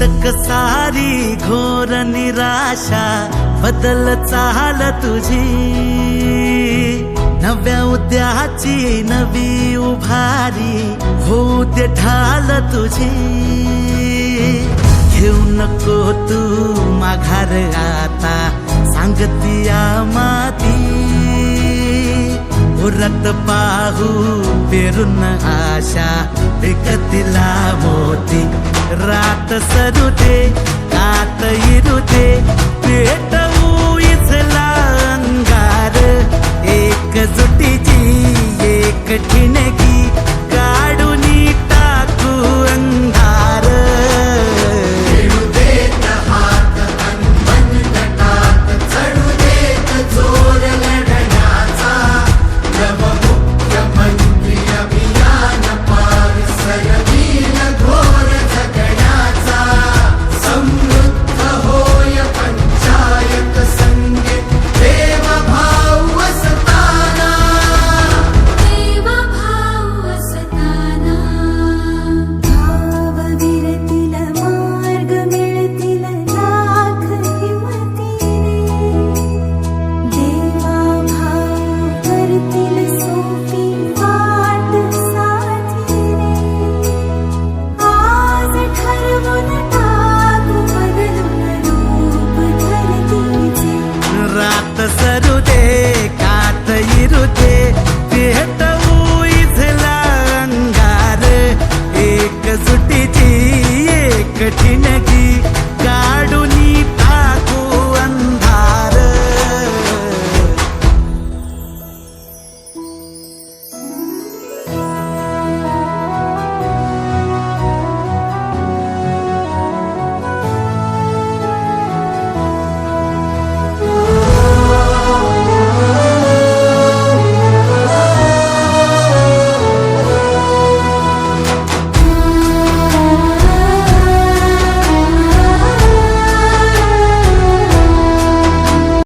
अटक सारी घोर निराशा बदल चाल तुझी, नव्या उद्याची नवी उभारी होऊ दे ढाल तुझी। घेऊ नको तू माघार आता सांगतिया माती, उरत पाहू पेरून आशा विकतिला मोती। रात सरू दे, कात इरू दे, पेट